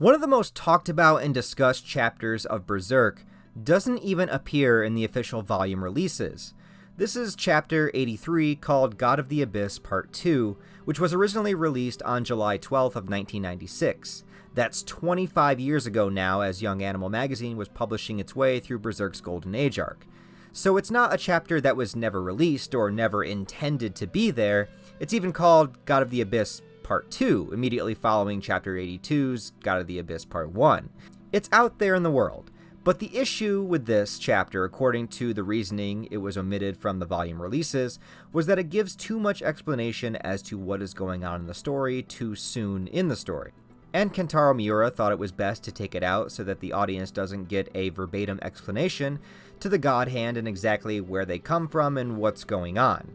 One of the most talked about and discussed chapters of Berserk doesn't even appear in the official volume releases. This is Chapter 83, called God of the Abyss Part 2, which was originally released on July 12th of 1996. That's 25 years ago now, as Young Animal magazine was publishing its way through Berserk's Golden Age arc. So it's not a chapter that was never released or never intended to be there. It's even called God of the Abyss Part 2, immediately following Chapter 82's God of the Abyss Part 1. It's out there in the world. But the issue with this chapter, according to the reasoning it was omitted from the volume releases, was that it gives too much explanation as to what is going on in the story too soon in the story. And Kentaro Miura thought it was best to take it out so that the audience doesn't get a verbatim explanation to the God Hand and exactly where they come from and what's going on.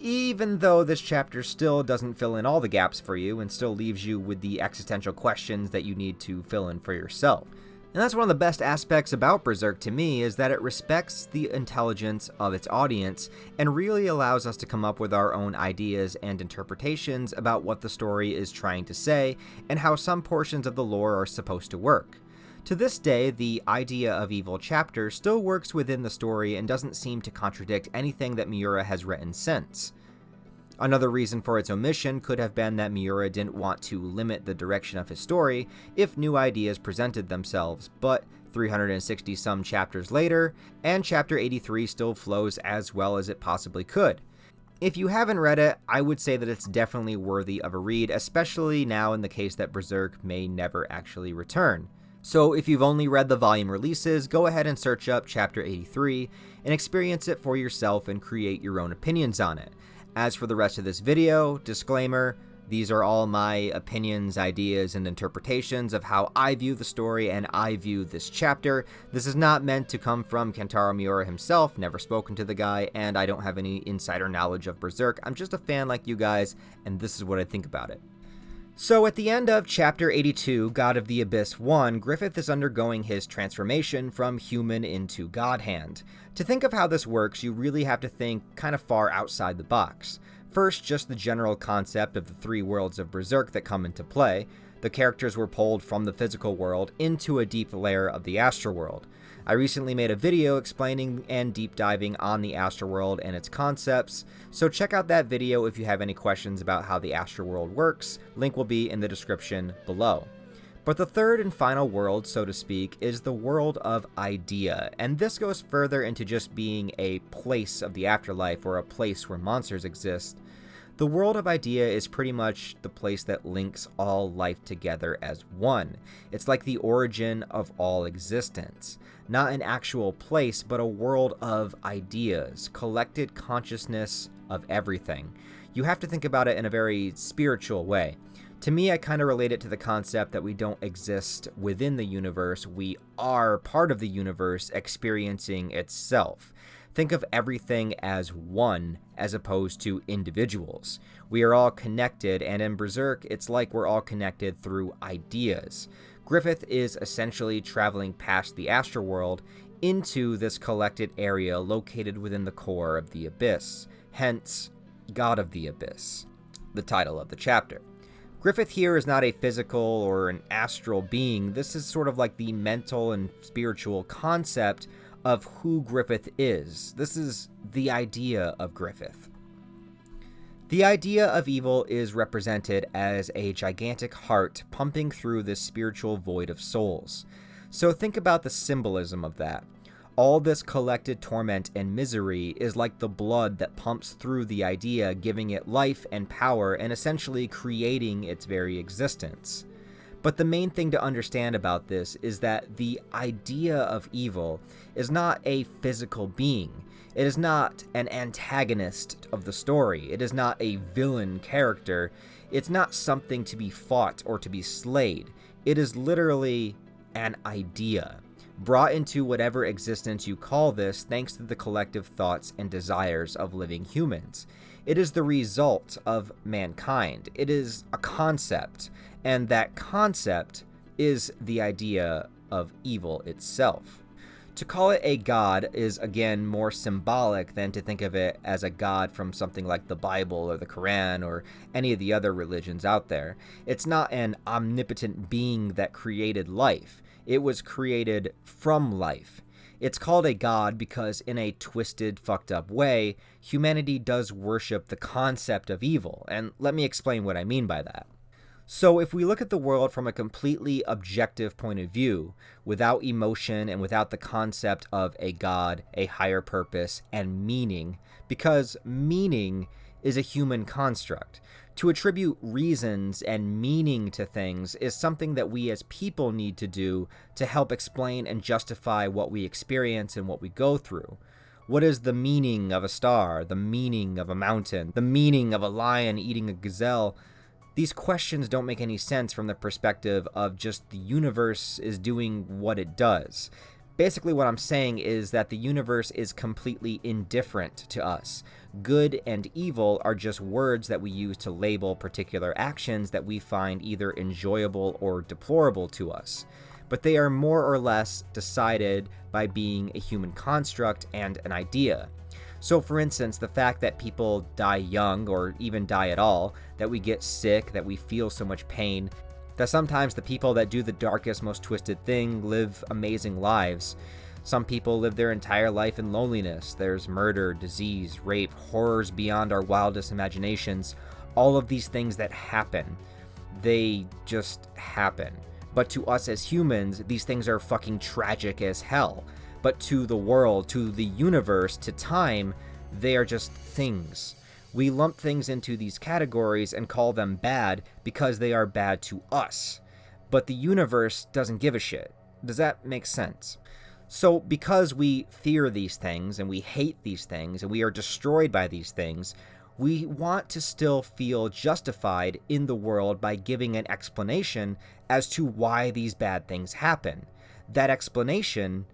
Even though this chapter still doesn't fill in all the gaps for you and still leaves you with the existential questions that you need to fill in for yourself. And that's one of the best aspects about Berserk to me, is that it respects the intelligence of its audience and really allows us to come up with our own ideas and interpretations about what the story is trying to say and how some portions of the lore are supposed to work. To this day, the idea of evil chapter still works within the story and doesn't seem to contradict anything that Miura has written since. Another reason for its omission could have been that Miura didn't want to limit the direction of his story if new ideas presented themselves, but 360 some chapters later, and Chapter 83 still flows as well as it possibly could. If you haven't read it, I would say that it's definitely worthy of a read, especially now in the case that Berserk may never actually return. So if you've only read the volume releases, go ahead and search up Chapter 83 and experience it for yourself and create your own opinions on it. As for the rest of this video, disclaimer, these are all my opinions, ideas, and interpretations of how I view the story and I view this chapter. This is not meant to come from Kentaro Miura himself, never spoken to the guy, and I don't have any insider knowledge of Berserk. I'm just a fan like you guys, and this is what I think about it. So at the end of Chapter 82, God of the Abyss 1, Griffith is undergoing his transformation from human into God Hand. To think of how this works, you really have to think kind of far outside the box. First, just the general concept of the three worlds of Berserk that come into play. The characters were pulled from the physical world into a deep layer of the astral world. I recently made a video explaining and deep diving on the astral world and its concepts, so check out that video if you have any questions about how the astral world works. Link will be in the description below. But the third and final world, so to speak, is the world of idea, and this goes further into just being a place of the afterlife or a place where monsters exist. The world of idea is pretty much the place that links all life together as one. It's like the origin of all existence. Not an actual place, but a world of ideas, collected consciousness of everything. You have to think about it in a very spiritual way. To me, I kind of relate it to the concept that we don't exist within the universe, we are part of the universe experiencing itself. Think of everything as one, as opposed to individuals. We are all connected, and in Berserk, it's like we're all connected through ideas. Griffith is essentially traveling past the astral world into this collected area located within the core of the Abyss, hence, God of the Abyss, the title of the chapter. Griffith here is not a physical or an astral being. This is sort of like the mental and spiritual concept of who Griffith is. This is the idea of Griffith. The idea of evil is represented as a gigantic heart pumping through this spiritual void of souls. So think about the symbolism of that. All this collected torment and misery is like the blood that pumps through the idea, giving it life and power and essentially creating its very existence. But the main thing to understand about this is that the idea of evil is not a physical being. It is not an antagonist of the story. It is not a villain character. It's not something to be fought or to be slayed. It is literally an idea, brought into whatever existence you call this thanks to the collective thoughts and desires of living humans. It is the result of mankind. It is a concept, and that concept is the idea of evil itself. To call it a god is, again, more symbolic than to think of it as a god from something like the Bible or the Quran or any of the other religions out there. It's not an omnipotent being that created life. It was created from life. It's called a god because, in a twisted, fucked up way, humanity does worship the concept of evil, and let me explain what I mean by that. So if we look at the world from a completely objective point of view, without emotion and without the concept of a god, a higher purpose, and meaning, because meaning is a human construct. To attribute reasons and meaning to things is something that we as people need to do to help explain and justify what we experience and what we go through. What is the meaning of a star, the meaning of a mountain, the meaning of a lion eating a gazelle? These questions don't make any sense from the perspective of just the universe is doing what it does. Basically, what I'm saying is that the universe is completely indifferent to us. Good and evil are just words that we use to label particular actions that we find either enjoyable or deplorable to us. But they are more or less decided by being a human construct and an idea. So, for instance, the fact that people die young or even die at all, that we get sick, that we feel so much pain, that sometimes the people that do the darkest, most twisted thing live amazing lives. Some people live their entire life in loneliness. There's murder, disease, rape, horrors beyond our wildest imaginations. All of these things that happen, they just happen. But to us as humans, these things are fucking tragic as hell. But to the world, to the universe, to time, they are just things. We lump things into these categories and call them bad because they are bad to us. But the universe doesn't give a shit. Does that make sense? So because we fear these things and we hate these things and we are destroyed by these things, we want to still feel justified in the world by giving an explanation as to why these bad things happen. That explanation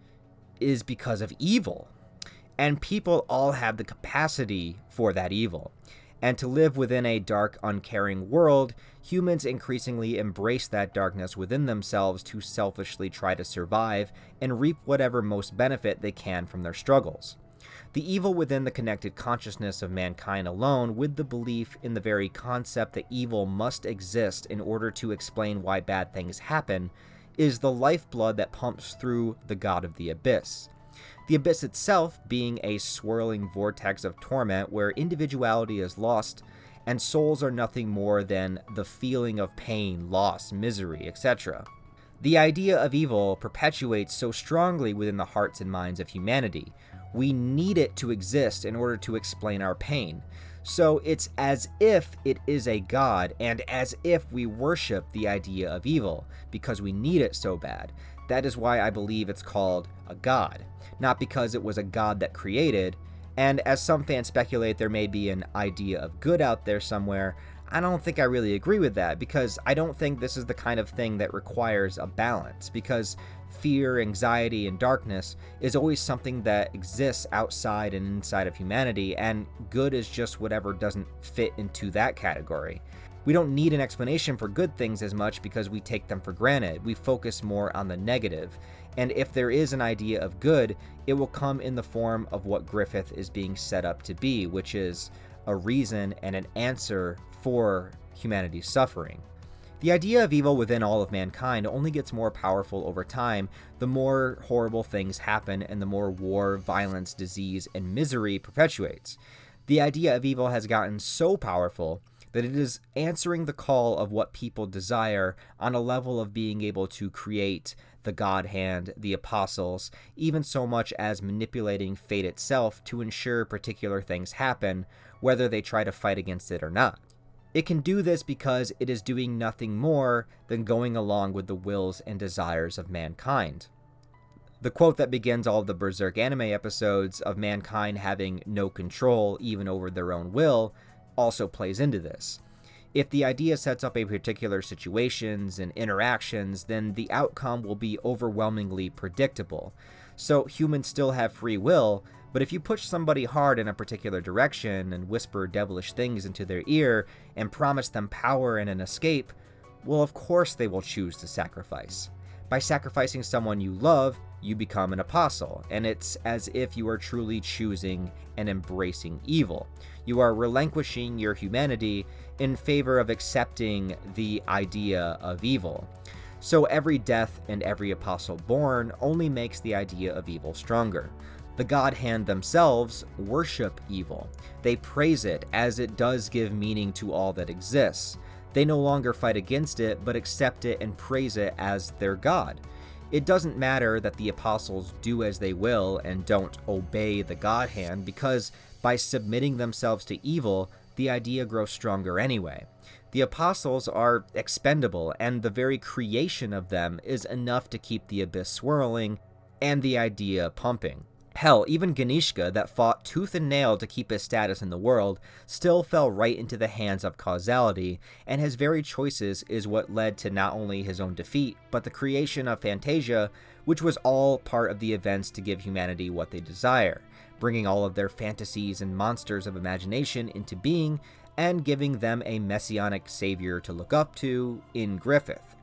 is because of evil. And people all have the capacity for that evil. And to live within a dark, uncaring world, humans increasingly embrace that darkness within themselves to selfishly try to survive and reap whatever most benefit they can from their struggles. The evil within the connected consciousness of mankind alone, with the belief in the very concept that evil must exist in order to explain why bad things happen, is the lifeblood that pumps through the god of the abyss. The abyss itself being a swirling vortex of torment where individuality is lost and souls are nothing more than the feeling of pain, loss, misery, etc. The idea of evil perpetuates so strongly within the hearts and minds of humanity. We need it to exist in order to explain our pain. So it's as if it is a god and as if we worship the idea of evil because we need it so bad. That is why I believe it's called a god, not because it was a god that created. And as some fans speculate there may be an idea of good out there somewhere, I don't think I really agree with that because I don't think this is the kind of thing that requires a balance, because fear, anxiety, and darkness is always something that exists outside and inside of humanity, and good is just whatever doesn't fit into that category. We don't need an explanation for good things as much because we take them for granted. We focus more on the negative. And if there is an idea of good, it will come in the form of what Griffith is being set up to be, which is a reason and an answer for humanity's suffering. The idea of evil within all of mankind only gets more powerful over time, the more horrible things happen and the more war, violence, disease, and misery perpetuates. The idea of evil has gotten so powerful that it is answering the call of what people desire on a level of being able to create the God Hand, the apostles, even so much as manipulating fate itself to ensure particular things happen, whether they try to fight against it or not. It can do this because it is doing nothing more than going along with the wills and desires of mankind. The quote that begins all of the Berserk anime episodes of mankind having no control even over their own will also plays into this. If the idea sets up a particular situations and interactions, then the outcome will be overwhelmingly predictable. So humans still have free will, but if you push somebody hard in a particular direction and whisper devilish things into their ear and promise them power and an escape, well, of course they will choose to sacrifice. By sacrificing someone you love, you become an apostle, and it's as if you are truly choosing and embracing evil. You are relinquishing your humanity in favor of accepting the idea of evil. So every death and every apostle born only makes the idea of evil stronger. The God Hand themselves worship evil. They praise it as it does give meaning to all that exists. They no longer fight against it, but accept it and praise it as their God. It doesn't matter that the apostles do as they will and don't obey the God Hand, because by submitting themselves to evil, the idea grows stronger anyway. The apostles are expendable, and the very creation of them is enough to keep the abyss swirling and the idea pumping. Hell, even Ganishka, that fought tooth and nail to keep his status in the world, still fell right into the hands of causality, and his very choices is what led to not only his own defeat, but the creation of Fantasia, which was all part of the events to give humanity what they desire, bringing all of their fantasies and monsters of imagination into being, and giving them a messianic savior to look up to in Griffith.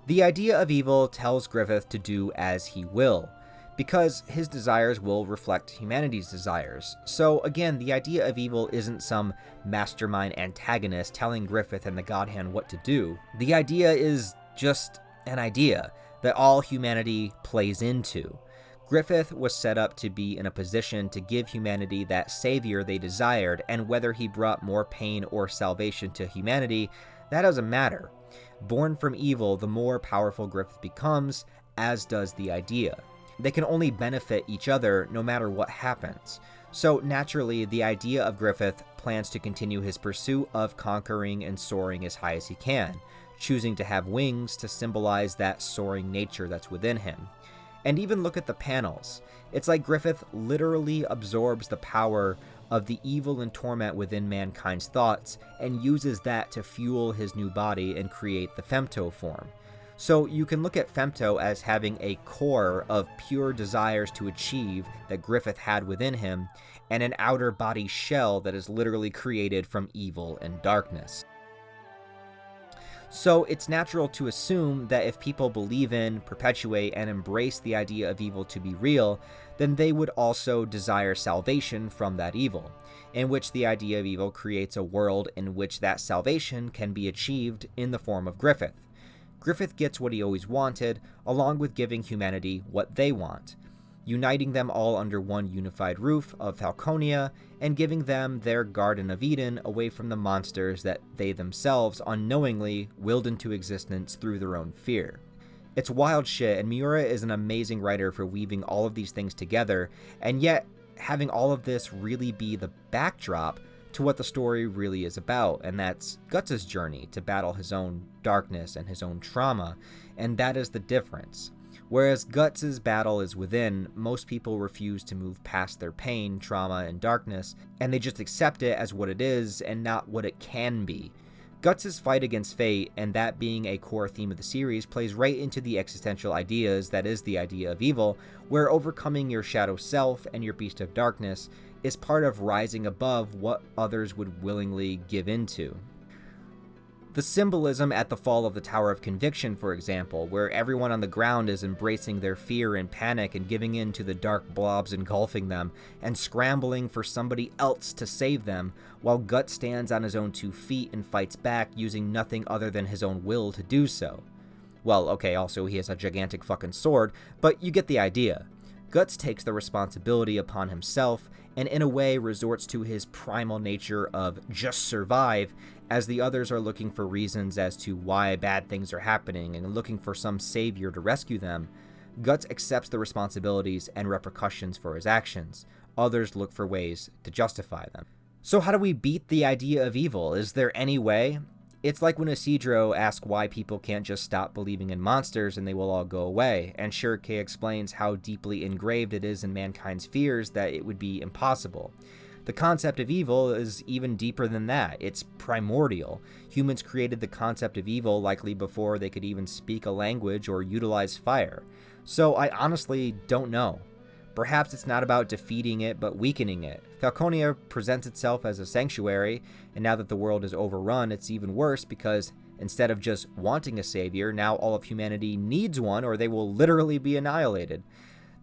The idea of evil tells Griffith to do as he will, because his desires will reflect humanity's desires. So again, the idea of evil isn't some mastermind antagonist telling Griffith and the God Hand what to do. The idea is just an idea that all humanity plays into. Griffith was set up to be in a position to give humanity that savior they desired, and whether he brought more pain or salvation to humanity, that doesn't matter. Born from evil, the more powerful Griffith becomes, as does the idea. They can only benefit each other no matter what happens. So naturally, the idea of Griffith plans to continue his pursuit of conquering and soaring as high as he can, choosing to have wings to symbolize that soaring nature that's within him. And even look at the panels. It's like Griffith literally absorbs the power of the evil and torment within mankind's thoughts and uses that to fuel his new body and create the femto form. So you can look at femto as having a core of pure desires to achieve that Griffith had within him, and an outer body shell that is literally created from evil and darkness. So it's natural to assume that if people believe in, perpetuate, and embrace the idea of evil to be real, then they would also desire salvation from that evil, in which the idea of evil creates a world in which that salvation can be achieved in the form of Griffith. Griffith gets what he always wanted, along with giving humanity what they want, uniting them all under one unified roof of Falconia, and giving them their Garden of Eden away from the monsters that they themselves unknowingly willed into existence through their own fear. It's wild shit, and Miura is an amazing writer for weaving all of these things together, and yet having all of this really be the backdrop to what the story really is about, and that's Guts' journey to battle his own darkness and his own trauma, and that is the difference. Whereas Guts' battle is within, most people refuse to move past their pain, trauma, and darkness, and they just accept it as what it is and not what it can be. Guts' fight against fate, and that being a core theme of the series, plays right into the existential ideas that is the idea of evil, where overcoming your shadow self and your beast of darkness is part of rising above what others would willingly give into. The symbolism at the fall of the Tower of Conviction, for example, where everyone on the ground is embracing their fear and panic and giving in to the dark blobs engulfing them, and scrambling for somebody else to save them, while Guts stands on his own 2 feet and fights back using nothing other than his own will to do so. Well, okay, also he has a gigantic fucking sword, but you get the idea. Guts takes the responsibility upon himself, and in a way resorts to his primal nature of just survive, as the others are looking for reasons as to why bad things are happening and looking for some savior to rescue them. Guts accepts the responsibilities and repercussions for his actions. Others look for ways to justify them. So how do we beat the idea of evil? Is there any way? It's like when Isidro asks why people can't just stop believing in monsters and they will all go away, and Shirke explains how deeply engraved it is in mankind's fears that it would be impossible. The concept of evil is even deeper than that. It's primordial. Humans created the concept of evil likely before they could even speak a language or utilize fire. So I honestly don't know. Perhaps it's not about defeating it, but weakening it. Falconia presents itself as a sanctuary, and now that the world is overrun, it's even worse because Instead of just wanting a savior, now all of humanity needs one or they will literally be annihilated.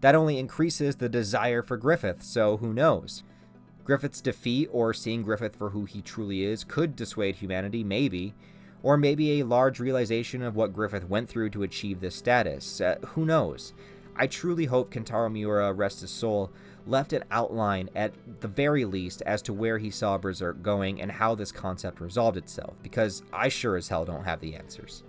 That only increases the desire for Griffith, so who knows? Griffith's defeat, or seeing Griffith for who he truly is, could dissuade humanity, maybe. Or maybe a large realization of what Griffith went through to achieve this status. Who knows? I truly hope Kentaro Miura, rest his soul, left an outline at the very least as to where he saw Berserk going and how this concept resolved itself, because I sure as hell don't have the answers.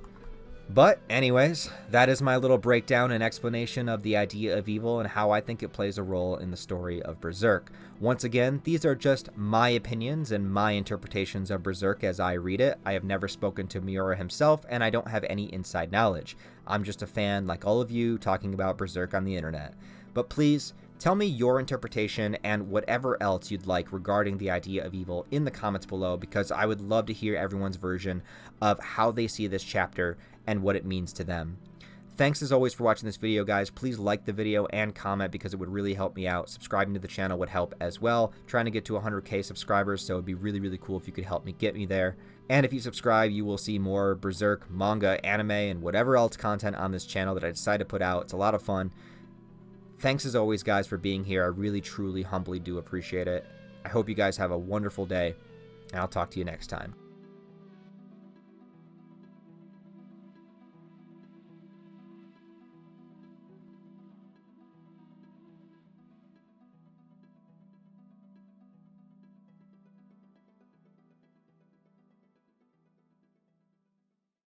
But anyways, that is my little breakdown and explanation of the idea of evil and how I think it plays a role in the story of Berserk. Once again, these are just my opinions and my interpretations of Berserk as I read it. I have never spoken to Miura himself, and I don't have any inside knowledge. I'm just a fan, like all of you, talking about Berserk on the internet. But please, tell me your interpretation and whatever else you'd like regarding the idea of evil in the comments below, because I would love to hear everyone's version of how they see this chapter and what it means to them. Thanks as always for watching this video, guys. Please like the video and comment because it would really help me out. Subscribing to the channel would help as well. Trying to get to 100k subscribers, so it'd be really, really cool if you could help me get me there. And if you subscribe, you will see more Berserk, manga, anime, and whatever else content on this channel that I decide to put out. It's a lot of fun. Thanks as always, guys, for being here. I really, truly, humbly do appreciate it. I hope you guys have a wonderful day, and I'll talk to you next time.